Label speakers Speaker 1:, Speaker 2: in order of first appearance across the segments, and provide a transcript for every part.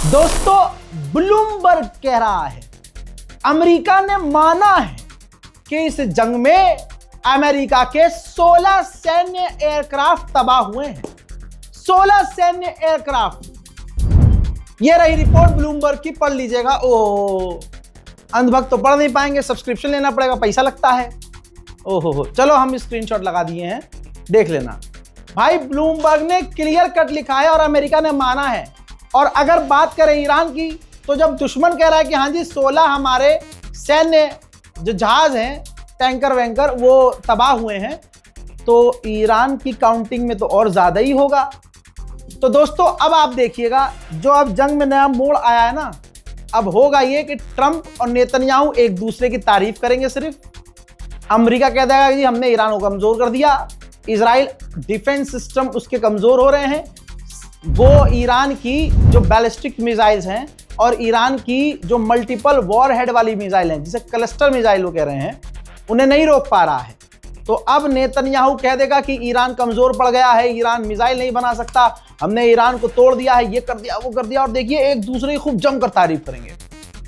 Speaker 1: दोस्तों, ब्लूमबर्ग कह रहा है अमेरिका ने माना है कि इस जंग में अमेरिका के 16 सैन्य एयरक्राफ्ट तबाह हुए हैं। 16 सैन्य एयरक्राफ्ट। ये रही रिपोर्ट ब्लूमबर्ग की, पढ़ लीजिएगा। ओ अंधभक्त तो पढ़ नहीं पाएंगे, सब्सक्रिप्शन लेना पड़ेगा, पैसा लगता है। ओहो, चलो हम स्क्रीनशॉट लगा दिए हैं, देख लेना। भाई ब्लूमबर्ग ने क्लियर कट लिखा है और अमेरिका ने माना है। और अगर बात करें ईरान की, तो जब दुश्मन कह रहा है कि हाँ जी 16 हमारे सैन्य जो जहाज हैं, टैंकर वैंकर, वो तबाह हुए हैं, तो ईरान की काउंटिंग में तो और ज्यादा ही होगा। तो दोस्तों अब आप देखिएगा, जो अब जंग में नया मोड़ आया है ना, अब होगा ये कि ट्रंप और नेतन्याहू एक दूसरे की तारीफ करेंगे। सिर्फ अमेरिका कह देगा कि हमने ईरान को कमजोर कर दिया, इजराइल डिफेंस सिस्टम उसके कमजोर हो रहे हैं, वो ईरान की जो बैलिस्टिक मिसाइल्स हैं और ईरान की जो मल्टीपल वॉर हेड वाली मिसाइल हैं, जिसे क्लस्टर मिसाइल वो कह रहे हैं, उन्हें नहीं रोक पा रहा है। तो अब नेतन्याहू कह देगा कि ईरान कमजोर पड़ गया है, ईरान मिसाइल नहीं बना सकता, हमने ईरान को तोड़ दिया है, ये कर दिया वो कर दिया। और देखिए एक दूसरे की खूब जमकर तारीफ करेंगे,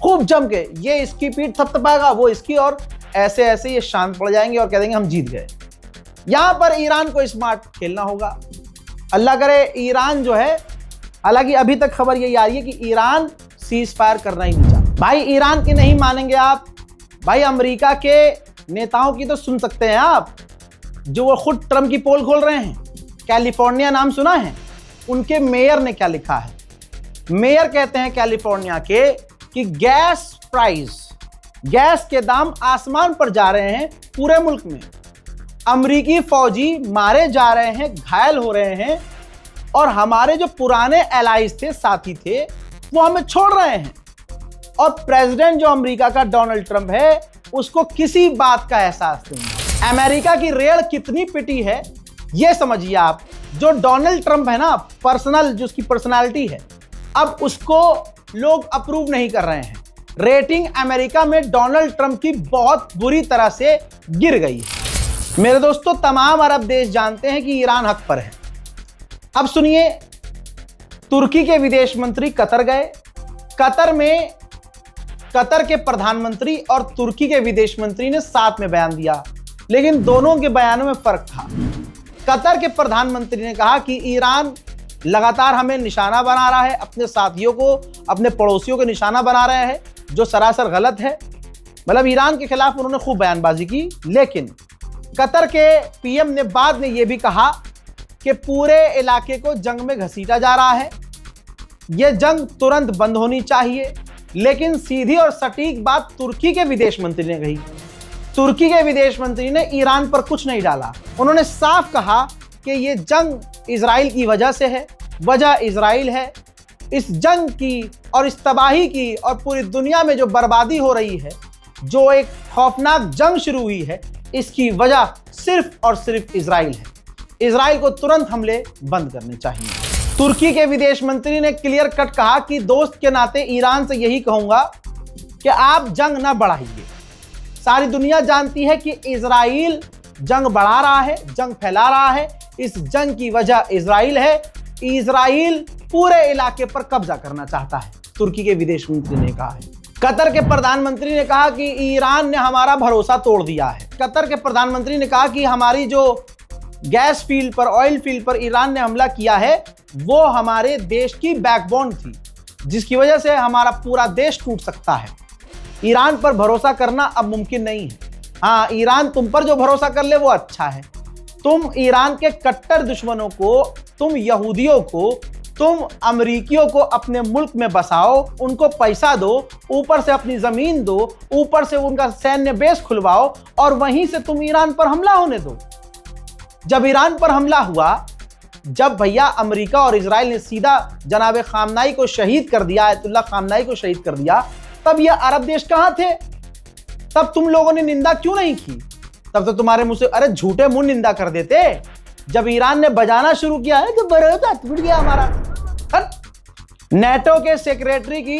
Speaker 1: खूब जम के। ये इसकी पीठ थपथपाएगा, वो इसकी, और ऐसे ऐसे ये शांत पड़ जाएंगे और कह देंगे हम जीत गए। यहां पर ईरान को स्मार्ट खेलना होगा। अल्लाह करे ईरान जो है, हालांकि अभी तक खबर यही आ रही है कि ईरान सीज फायर करना ही नहीं चाहता। भाई ईरान की नहीं मानेंगे आप, भाई अमेरिका के नेताओं की तो सुन सकते हैं आप, जो वो खुद ट्रम्प की पोल खोल रहे हैं। कैलिफोर्निया नाम सुना है? उनके मेयर ने क्या लिखा है? मेयर कहते हैं कैलिफोर्निया के कि गैस के दाम आसमान पर जा रहे हैं पूरे मुल्क में। अमरीकी फौजी मारे जा रहे हैं, घायल हो रहे हैं, और हमारे जो पुराने एलाइज थे, साथी थे, वो हमें छोड़ रहे हैं। और प्रेसिडेंट जो अमेरिका का डोनाल्ड ट्रंप है, उसको किसी बात का एहसास नहीं है। अमेरिका की रेड़ कितनी पिटी है ये समझिए आप। जो डोनाल्ड ट्रंप है ना, पर्सनल जो उसकी पर्सनालिटी है, अब उसको लोग अप्रूव नहीं कर रहे हैं। रेटिंग अमेरिका में डोनाल्ड ट्रंप की बहुत बुरी तरह से गिर गई है। मेरे दोस्तों, तमाम अरब देश जानते हैं कि ईरान हक पर है। अब सुनिए, तुर्की के विदेश मंत्री कतर गए। कतर में कतर के प्रधानमंत्री और तुर्की के विदेश मंत्री ने साथ में बयान दिया, लेकिन दोनों के बयानों में फर्क था। कतर के प्रधानमंत्री ने कहा कि ईरान लगातार हमें निशाना बना रहा है, अपने साथियों को, अपने पड़ोसियों को निशाना बना रहे हैं, जो सरासर गलत है। मतलब ईरान के खिलाफ उन्होंने खूब बयानबाजी की। लेकिन कतर के पीएम ने बाद में यह भी कहा कि पूरे इलाके को जंग में घसीटा जा रहा है, यह जंग तुरंत बंद होनी चाहिए। लेकिन सीधी और सटीक बात तुर्की के विदेश मंत्री ने कही। तुर्की के विदेश मंत्री ने ईरान पर कुछ नहीं डाला। उन्होंने साफ कहा कि यह जंग इजराइल की वजह से है, वजह इजराइल है। इस जंग की और इस तबाही की और पूरी दुनिया में जो बर्बादी हो रही है, जो एक खौफनाक जंग शुरू हुई है, इसकी वजह सिर्फ और सिर्फ इजराइल है। इजराइल को तुरंत हमले बंद करने चाहिए। तुर्की के विदेश मंत्री ने क्लियर कट कहा कि दोस्त के नाते ईरान से यही कहूंगा कि आप जंग ना बढ़ाइए। सारी दुनिया जानती है कि इजराइल जंग बढ़ा रहा है, जंग फैला रहा है। इस जंग की वजह इजराइल है। इजराइल पूरे इलाके पर कब्जा करना चाहता है, तुर्की के विदेश मंत्री ने कहा है। कतर के प्रधानमंत्री ने कहा कि ईरान ने हमारा भरोसा तोड़ दिया है। कतर के प्रधानमंत्री ने कहा कि हमारी जो गैस फील्ड पर, ऑयल फील्ड पर ईरान ने हमला किया है, वो हमारे देश की बैकबोन थी, जिसकी वजह से हमारा पूरा देश टूट सकता है। ईरान पर भरोसा करना अब मुमकिन नहीं है। हाँ, ईरान तुम पर जो भरोसा कर ले वो अच्छा है। तुम ईरान के कट्टर दुश्मनों को, तुम यहूदियों को, तुम अमरीकियों को अपने मुल्क में बसाओ, उनको पैसा दो, ऊपर से अपनी जमीन दो, ऊपर से उनका सैन्य बेस खुलवाओ, और वहीं से तुम ईरान पर हमला होने दो। जब ईरान पर हमला हुआ, जब भैया अमेरिका और इजराइल ने सीधा जनाब खामनाई को शहीद कर दिया, आयतुल्लाह खामनाई को शहीद कर दिया, तब ये अरब देश कहां थे? तब तुम लोगों ने निंदा क्यों नहीं की? तब तो तुम्हारे मुंह से अरे झूठे मुंह निंदा कर देते। जब ईरान ने बजाना शुरू किया है तो भरोसा टूट गया हमारा। नेटो के सेक्रेटरी की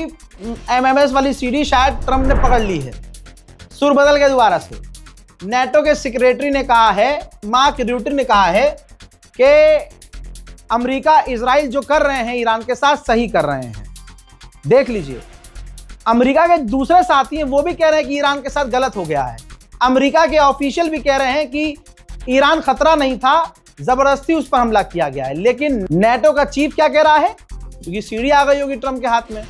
Speaker 1: एमएमएस वाली सीडी शायद ट्रंप ने पकड़ ली है, सुर बदल के दोबारा से। नेटो के सेक्रेटरी ने कहा है, मार्क रूटे ने कहा है कि अमेरिका इजराइल जो कर रहे हैं ईरान के साथ, सही कर रहे हैं। देख लीजिए, अमेरिका के दूसरे साथी हैं वो भी कह रहे हैं कि ईरान के साथ गलत हो गया है। अमेरिका के ऑफिशियल भी कह रहे हैं कि ईरान खतरा नहीं था, जबरदस्ती उस पर हमला किया गया है। लेकिन नेटो का चीफ क्या कह रहा है, क्योंकि सीढ़ी आ गई होगी ट्रंप के हाथ में,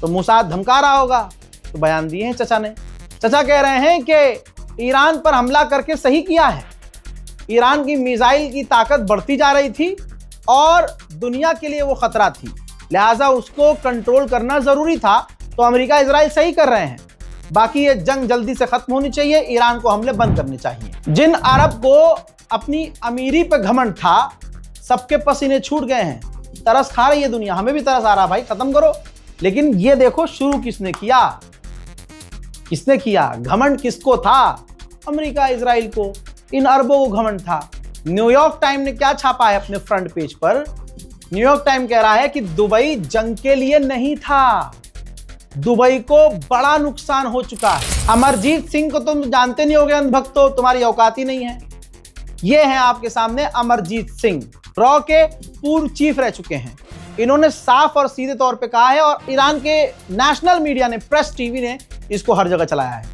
Speaker 1: तो मोसाद धमका रहा होगा, तो बयान दिए हैं चचा ने। चचा कह रहे हैं कि ईरान पर हमला करके सही किया है। ईरान की मिसाइल की ताकत बढ़ती जा रही थी और दुनिया के लिए वो खतरा थी, लिहाजा उसको कंट्रोल करना जरूरी था। तो अमेरिका इजराइल सही कर रहे हैं। बाकी ये जंग जल्दी से खत्म होनी चाहिए, ईरान को हमले बंद करने चाहिए। जिन अरब को अपनी अमीरी पे घमंड था, सबके पसीने छूट गए हैं, तरस खा रही है दुनिया। हमें भी तरस आ रहा भाई, खत्म करो। लेकिन ये देखो शुरू किसने किया, किसने किया? घमंड किसको था? अमेरिका इजराइल को, इन अरबों को घमंड था। न्यूयॉर्क टाइम ने क्या छापा है अपने फ्रंट पेज पर? न्यूयॉर्क टाइम कह रहा है कि दुबई जंग के लिए नहीं था, दुबई को बड़ा नुकसान हो चुका है। अमरजीत सिंह को तुम जानते नहीं होगे अंधभक्तो, तुम्हारी औकात ही नहीं है। ये हैं आपके सामने अमरजीत सिंह, रॉ के पूर्व चीफ रह चुके हैं। इन्होंने साफ और सीधे तौर पे कहा है, और ईरान के नेशनल मीडिया ने, प्रेस टीवी ने इसको हर जगह चलाया है।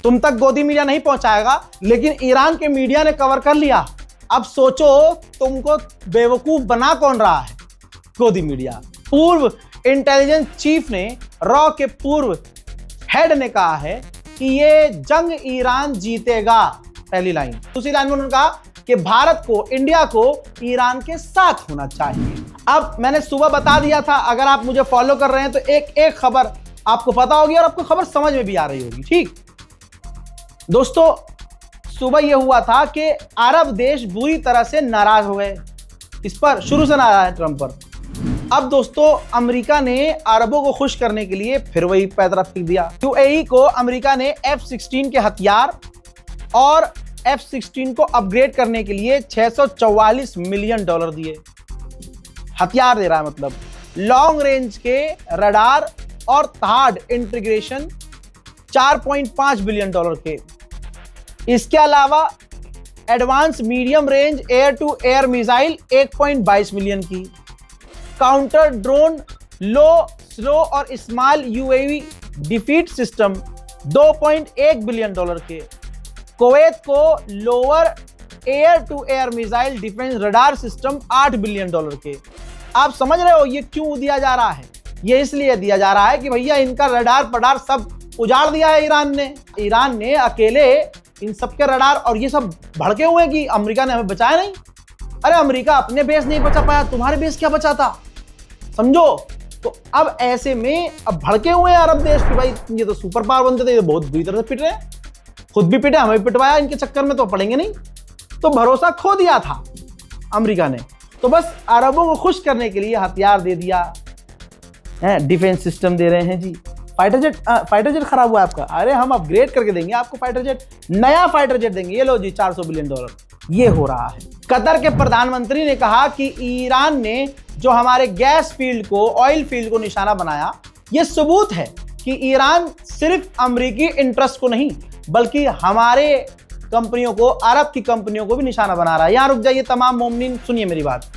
Speaker 1: तुम तक गोदी मीडिया नहीं पहुंचाएगा, लेकिन ईरान के मीडिया ने कवर कर लिया। अब सोचो तुमको बेवकूफ बना कौन रहा है? गोदी मीडिया। पूर्व इंटेलिजेंस चीफ ने, रॉ के पूर्व हेड ने कहा है कि ये जंग ईरान जीतेगा, पहली लाइन। दूसरी लाइन में उन्होंने कहा कि भारत को, इंडिया को ईरान के साथ होना चाहिए। अब मैंने सुबह बता दिया था, अगर आप मुझे फॉलो कर रहे हैं तो एक एक खबर आपको पता होगी और आपको खबर समझ में भी आ रही होगी। ठीक दोस्तों, सुबह यह हुआ था कि अरब देश बुरी तरह से नाराज हो गए, इस पर शुरू से नाराज है ट्रंप पर। अब दोस्तों, अमेरिका ने अरबों को खुश करने के लिए फिर वही पैदरा फेंक दिया। यूएई को अमेरिका ने F-16 के हथियार और F-16 को अपग्रेड करने के लिए $644 मिलियन दिए। हथियार दे रहा है, मतलब लॉन्ग रेंज के रडार और थर्ड इंटीग्रेशन $4.5 बिलियन के। इसके अलावा advance medium range air to air missile 1.22 million की, काउंटर ड्रोन लो, स्लो और small UAV defeat system $2.1 billion के, कुवैत को lower air to air missile defence radar system $8 billion के। आप समझ रहे हो ये क्यों दिया जा रहा है? ये इसलिए दिया जा रहा है कि भैया इनका रडार पडार सब उजाड़ दिया है ईरान ने। ईरान ने अकेले इन सबके रडार, और ये सब भड़के हुए हैं कि अमेरिका ने हमें बचाया नहीं। अरे अमेरिका अपने बेस नहीं बचा पाया, तुम्हारे बेस क्या बचाता? समझो। तो अब ऐसे में अब भड़के हुए हैं अरब देश कि भाई ये तो सुपर पावर बनते थे, ये बहुत बुरी तरह से पिट रहे हैं, खुद भी पिटे, हमें भी पिटवाया, इनके चक्कर में तो पड़ेंगे नहीं। तो भरोसा खो दिया था अमेरिका ने। तो बस अरबों को खुश करने के लिए हथियार दे दिया है, डिफेंस सिस्टम दे रहे हैं जी। फाइटर जेट खराब हुआ आपका, अरे हम अपग्रेड करके देंगे आपको फाइटर जेट, नया फाइटर जेट देंगे, ये लो जी $400 बिलियन। ये हो रहा है। कतर के प्रधानमंत्री ने कहा कि ईरान ने जो हमारे गैस फील्ड को, ऑयल फील्ड को निशाना बनाया, यह सबूत है कि ईरान सिर्फ अमेरिकी इंटरेस्ट को नहीं बल्कि हमारे कंपनियों को, अरब की कंपनियों को भी निशाना बना रहा है। यहां रुक जाइए तमाम मोमिनीन, सुनिए मेरी बात।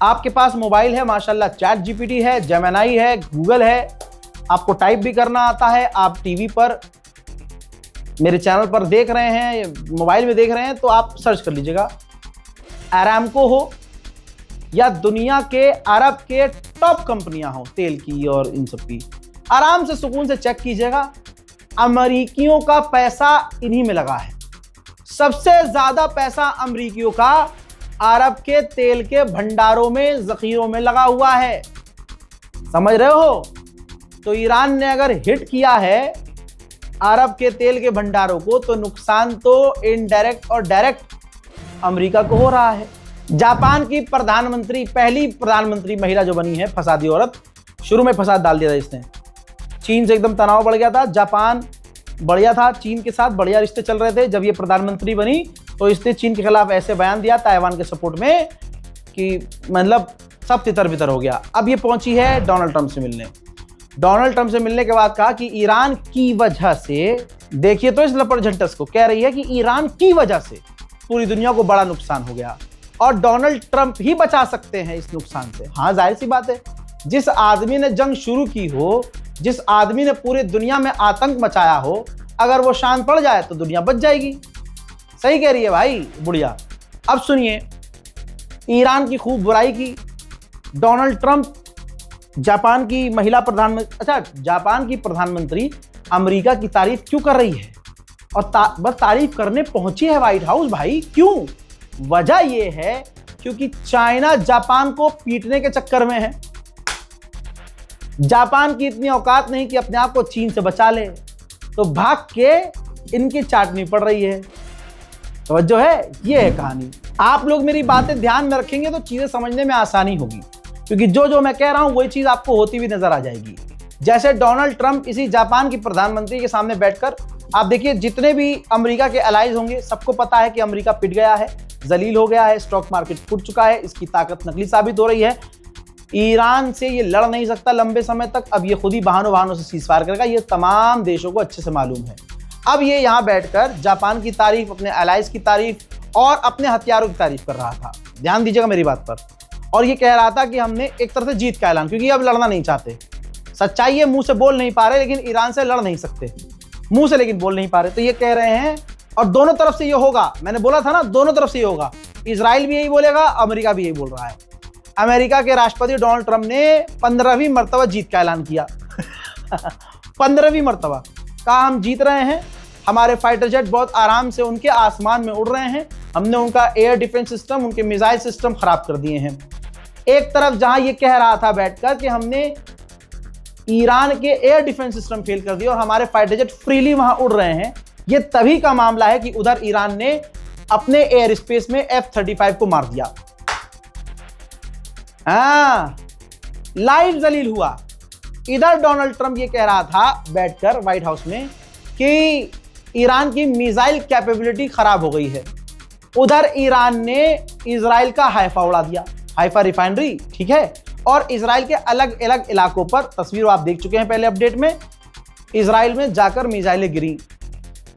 Speaker 1: आपके पास मोबाइल है माशाल्लाह, चैट जीपीटी है, जेमिनी है, गूगल है, आपको टाइप भी करना आता है, आप टीवी पर मेरे चैनल पर देख रहे हैं, मोबाइल में देख रहे हैं, तो आप सर्च कर लीजिएगा, अरामको हो या दुनिया के अरब के टॉप कंपनियां हो तेल की और इन सब की, आराम से सुकून से चेक कीजिएगा। अमेरिकियों का पैसा इन्हीं में लगा है। सबसे ज्यादा पैसा अमेरिकियों का अरब के तेल के भंडारों में, जखीरों में लगा हुआ है। समझ रहे हो? तो ईरान ने अगर हिट किया है अरब के तेल के भंडारों को, तो नुकसान तो इनडायरेक्ट और डायरेक्ट अमेरिका को हो रहा है। जापान की प्रधानमंत्री, पहली प्रधानमंत्री महिला जो बनी है, फसादी औरत, शुरू में फसाद डाल दिया था इसने। चीन से एकदम तनाव बढ़ गया था, जापान बढ़िया था, चीन के साथ बढ़िया रिश्ते चल रहे थे। जब ये प्रधानमंत्री बनी तो इसने चीन के खिलाफ ऐसे बयान दिया ताइवान के सपोर्ट में कि मतलब सब तितर बितर हो गया। अब ये पहुंची है डोनाल्ड ट्रंप से मिलने। डोनाल्ड ट्रंप से मिलने के बाद कहा कि ईरान की वजह से, देखिए तो इस लपड़ झंटस को, कह रही है कि ईरान की वजह से पूरी दुनिया को बड़ा नुकसान हो गया और डोनाल्ड ट्रंप ही बचा सकते हैं इस नुकसान से। हाँ, जाहिर सी बात है, जिस आदमी ने जंग शुरू की हो, जिस आदमी ने पूरी दुनिया में आतंक मचाया हो, अगर वो शांत पड़ जाए तो दुनिया बच जाएगी। सही कह रही है भाई बुढ़िया। अब सुनिए, ईरान की खूब बुराई की, डोनाल्ड ट्रंप जापान की महिला प्रधानमंत्री, अच्छा जापान की प्रधानमंत्री अमेरिका की तारीफ क्यों कर रही है और बस तारीफ करने पहुंची है व्हाइट हाउस भाई, क्यों? वजह यह है क्योंकि चाइना जापान को पीटने के चक्कर में है। जापान की इतनी औकात नहीं कि अपने आप को चीन से बचा ले, तो भाग के इनकी चाटनी पड़ रही है। तो जो है ये है कहानी। आप लोग मेरी बातें ध्यान में रखेंगे तो चीजें समझने में आसानी होगी, क्योंकि जो मैं कह रहा हूं वही चीज आपको होती हुई नजर आ जाएगी। जैसे डोनाल्ड ट्रंप इसी जापान की प्रधानमंत्री के सामने बैठकर, आप देखिए जितने भी अमेरिका के अलाइज होंगे सबको पता है कि अमेरिका पिट गया है, जलील हो गया है, स्टॉक मार्केट फूट चुका है, इसकी ताकत नकली साबित हो रही है, ईरान से ये लड़ नहीं सकता लंबे समय तक, अब ये खुद ही बहानों से सीजफायर करेगा, ये तमाम देशों को अच्छे से मालूम है। अब ये यहाँ बैठकर जापान की तारीफ, अपने अलाइज की तारीफ और अपने हथियारों की तारीफ कर रहा था। ध्यान दीजिएगा मेरी बात पर। और ये कह रहा था कि हमने एक तरह से जीत का ऐलान, क्योंकि अब लड़ना नहीं चाहते। सच्चाई है, मुंह से बोल नहीं पा रहे, लेकिन ईरान से लड़ नहीं सकते मुंह से, लेकिन बोल नहीं पा रहे। तो ये कह रहे हैं, और दोनों तरफ से ये होगा, मैंने बोला था ना दोनों तरफ से ये होगा। इजराइल भी यही बोलेगा, अमेरिका भी यही बोल रहा है। अमेरिका के राष्ट्रपति डोनाल्ड ट्रंप ने 15वीं मर्तबा जीत का ऐलान किया 15वीं मर्तबा कहा हम जीत रहे हैं, हमारे फाइटर जेट बहुत आराम से उनके आसमान में उड़ रहे हैं, हमने उनका एयर डिफेंस सिस्टम, उनके मिसाइल सिस्टम खराब कर दिए हैं। एक तरफ जहां ये कह रहा था बैठकर कि हमने ईरान के एयर डिफेंस सिस्टम फेल कर दिए और हमारे फाइटर जेट फ्रीली वहां उड़ रहे हैं, ये तभी का मामला है कि उधर ईरान ने अपने एयर स्पेस में F-35 को मार दिया। लाइव जलील हुआ। इधर डोनाल्ड ट्रंप ये कह रहा था बैठकर व्हाइट हाउस में कि ईरान की मिसाइल कैपेबिलिटी खराब हो गई है। उधर ईरान ने इजराइल का हाइफा उड़ा दिया, हाइफा रिफाइनरी, ठीक है। और इजराइल के अलग अलग इलाकों पर तस्वीर आप देख चुके हैं पहले अपडेट में, इजराइल में जाकर मिसाइलें गिरी।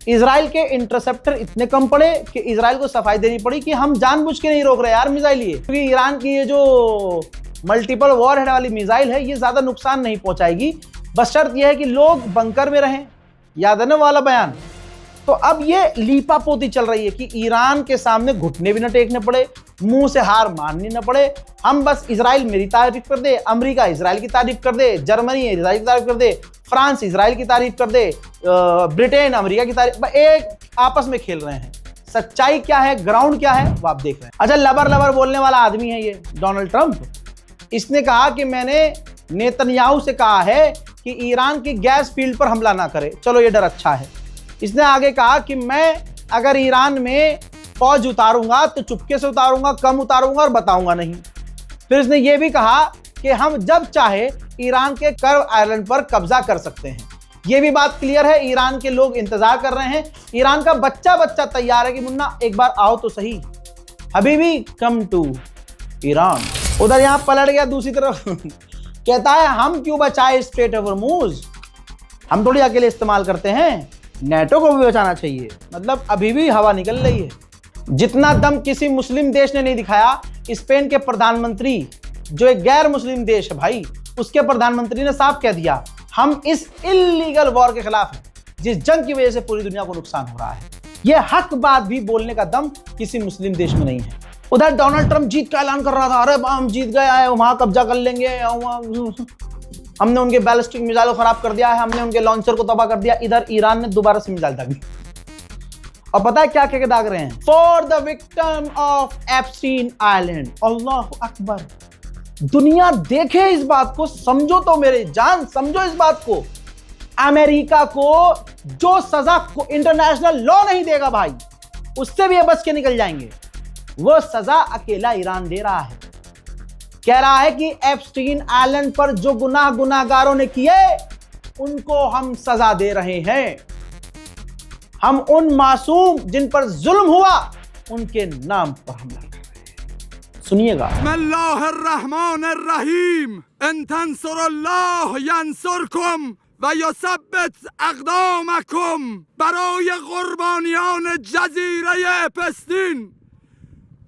Speaker 1: इजराइल के इंटरसेप्टर इतने कम पड़े कि इजराइल को सफाई देनी पड़ी कि हम जानबूझ के नहीं रोक रहे यार मिसाइल ये, क्योंकि ईरान की ये जो मल्टीपल वॉरहेड वाली मिसाइल है ये ज्यादा नुकसान नहीं पहुंचाएगी, बस शर्त यह है कि लोग बंकर में रहें। याद है ना वाला बयान? तो अब ये लीपापोती चल रही है कि ईरान के सामने घुटने भी न टेकने पड़े, मुंह से हार माननी न पड़े, हम बस इजराइल मेरी तारीफ कर दे, अमेरिका इजराइल की तारीफ कर दे, जर्मनी इजराइल की तारीफ कर दे, फ्रांस इजराइल की तारीफ कर दे, ब्रिटेन अमेरिका की तारीफ, एक आपस में खेल रहे हैं। सच्चाई क्या है, ग्राउंड क्या है, वो आप देख रहे हैं। अच्छा, लबर लबर बोलने वाला आदमी है ये डोनाल्ड ट्रंप। इसने कहा कि मैंने नेतन्याहू से कहा है कि ईरान की गैस फील्ड पर हमला ना करे, चलो ये डर अच्छा है। इसने आगे कहा कि मैं अगर ईरान में फौज उतारूंगा तो चुपके से उतारूंगा, कम उतारूंगा और बताऊंगा नहीं। फिर इसने ये भी कहा कि हम जब चाहे ईरान के कर्व आइलैंड पर कब्जा कर सकते हैं। ये भी बात क्लियर है, ईरान के लोग इंतजार कर रहे हैं, ईरान का बच्चा तैयार है कि मुन्ना एक बार आओ तो सही, हबीबी कम टू ईरान। उधर यहां पलट गया दूसरी तरफ कहता है हम क्यों बचाए स्ट्रेट ऑफ हॉर्मुज, हम थोड़ी अकेले इस्तेमाल करते हैं, नेटो को भी बचाना चाहिए। मतलब अभी भी हवा निकल रही है। जितना दम किसी मुस्लिम देश ने नहीं दिखाया, स्पेन के प्रधानमंत्री जो एक गैर मुस्लिम देश है भाई, उसके प्रधानमंत्री ने साफ कह दिया हम इस इल्लीगल वॉर के खिलाफ हैं, जिस जंग की वजह से पूरी दुनिया को नुकसान हो रहा है। यह हक बात भी बोलने का दम किसी मुस्लिम देश में नहीं है। उधर डोनाल्ड ट्रंप जीत का ऐलान कर रहा था, अरे हम जीत गए हैं, वहां कब्जा कर लेंगे, हमने उनके बैलिस्टिक मिसाइल को खराब कर दिया है, हमने उनके लॉन्चर को तबाह कर दिया। इधर ईरान ने दोबारा से मिसाइल दागी, और पता है क्या कह दाग रहे हैं, for the victim of Epstein island. Allah अकबर, दुनिया देखे इस बात को, समझो तो मेरे जान, समझो इस बात को। अमेरिका को जो सजा को इंटरनेशनल लॉ नहीं देगा भाई, उससे भी ये बच के निकल जाएंगे, वो सजा अकेला ईरान दे रहा है। कह रहा है कि एप्स्टीन आइलैंड पर जो गुनाहगारों ने किए उनको हम सजा दे रहे हैं, हम उन मासूम जिन पर जुल्म हुआ उनके नाम पर हमला कर रहे हैं। सुनिएगा,
Speaker 2: बिस्मिल्लाहिर्रहमानिर्रहीम, इन तंसुरुल्लाह यंसुरकुम व युसब्बित अक़दामकुम। बराए कुर्बानियान जज़ीरे पस्तीन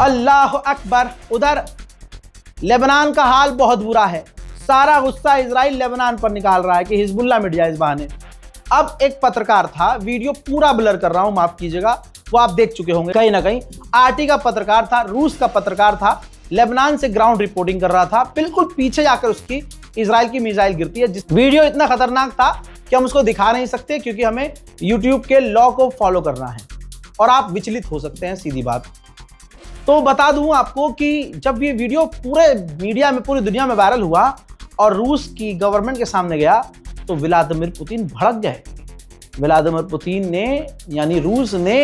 Speaker 1: अल्लाह अकबर। उधर लेबनान का हाल बहुत बुरा है। सारा गुस्सा इजराइल लेबनान पर निकाल रहा है कि हिजबुल्लाह मिट जाए इस बहाने। अब एक पत्रकार था, वीडियो पूरा ब्लर कर रहा हूं, माफ कीजिएगा, वो आप देख चुके होंगे कहीं ना कहीं। आरटी का पत्रकार था, रूस का पत्रकार था, लेबनान से ग्राउंड रिपोर्टिंग कर रहा था। बिल्कुल पीछे जाकर उसकी इजराइल की मिसाइल गिरती है। जिस वीडियो इतना खतरनाक था कि हम उसको दिखा नहीं सकते, क्योंकि हमें यूट्यूब के लॉ को फॉलो करना है और आप विचलित हो सकते हैं, सीधी बात। तो बता दूं आपको कि जब ये वीडियो पूरे मीडिया में, पूरी दुनिया में वायरल हुआ और रूस की गवर्नमेंट के सामने गया, तो व्लादिमीर पुतिन भड़क गए। व्लादिमीर पुतिन ने, यानी रूस ने,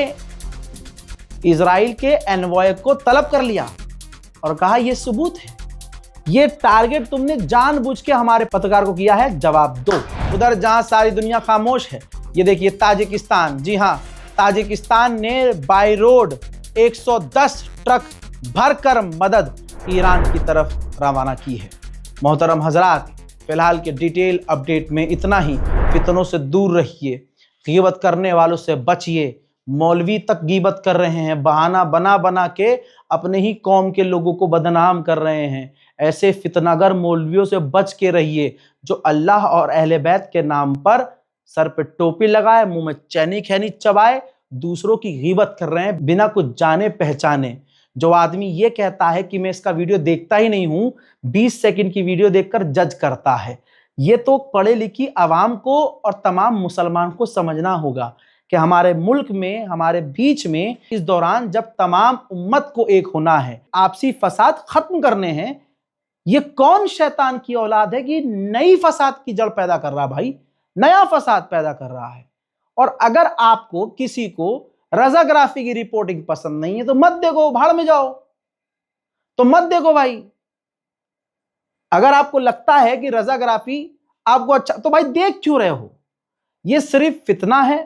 Speaker 1: इजराइल के एनवॉय को तलब कर लिया और कहा यह सबूत है, ये टारगेट तुमने जानबूझ के हमारे पत्रकार को किया है, जवाब दो। उधर जहां सारी दुनिया खामोश है, ये देखिए ताजिकिस्तान। जी हां, ताजिकिस्तान ने बाय रोड 110 ट्रक भरकर मदद ईरान की तरफ रवाना की है। मोहतरम हजरात, फिलहाल के डिटेल अपडेट में इतना ही। फितनों से दूर रहिए, गीबत करने वालों से बचिए। मौलवी तक गीबत कर रहे हैं, बहाना बना बना के अपने ही कौम के लोगों को बदनाम कर रहे हैं। ऐसे फितनागर मौलवियों से बच के रहिए जो अल्लाह और अहले बैत के नाम पर सर पे टोपी लगाए, मुंह में चैनी खैनी चबाए, दूसरों की गीबत कर रहे हैं बिना कुछ जाने पहचाने। जो आदमी ये कहता है कि मैं इसका वीडियो देखता ही नहीं हूं, 20 सेकंड की वीडियो देखकर जज करता है, ये तो पढ़े लिखी आवाम को और तमाम मुसलमान को समझना होगा कि हमारे मुल्क में, हमारे बीच में इस दौरान जब तमाम उम्मत को एक होना है, आपसी फसाद खत्म करने हैं, ये कौन शैतान की औलाद है कि नई फसाद की जड़ पैदा कर रहा है? भाई, नया फसाद पैदा कर रहा है। और अगर आपको किसी को रजाग्राफी की रिपोर्टिंग पसंद नहीं है तो मत देखो, भाड़ में जाओ, तो मत देखो भाई। अगर आपको लगता है कि रजाग्राफी आपको अच्छा, तो भाई देख क्यों रहे हो? ये सिर्फ फितना है।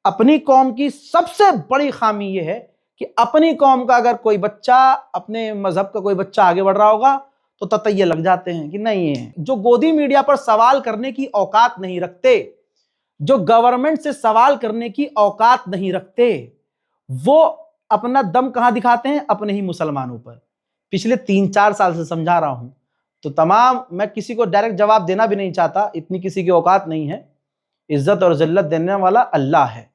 Speaker 1: अपनी कौम की सबसे बड़ी खामी यह है कि अपनी कौम का अगर कोई बच्चा, अपने मजहब का कोई बच्चा आगे बढ़ रहा होगा तो ततैये लग जाते हैं कि नहीं है। जो गोदी मीडिया पर सवाल करने की औकात नहीं रखते, जो गवर्नमेंट से सवाल करने की औकात नहीं रखते, वो अपना दम कहां दिखाते हैं? अपने ही मुसलमानों पर। पिछले 3-4 साल से समझा रहा हूं, तो तमाम, मैं किसी को डायरेक्ट जवाब देना भी नहीं चाहता, इतनी किसी की औकात नहीं है। इज्जत और जिल्लत देने वाला अल्लाह है।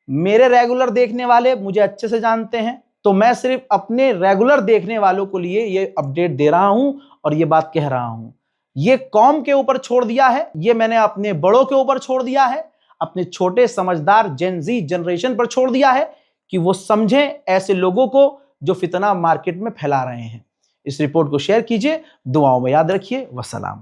Speaker 1: मेरे रेगुलर देखने वाले मुझे अच्छे से जानते हैं, तो मैं सिर्फ अपने रेगुलर देखने वालों को लिए ये अपडेट दे रहा हूं और ये बात कह रहा हूं। ये कौम के ऊपर छोड़ दिया है, ये मैंने अपने बड़ों के ऊपर छोड़ दिया है, अपने छोटे समझदार जेन ज़ी जनरेशन पर छोड़ दिया है कि वो समझें ऐसे लोगों को जो फितना मार्केट में फैला रहे हैं। इस रिपोर्ट को शेयर कीजिए, दुआओं में याद रखिए। वसलाम।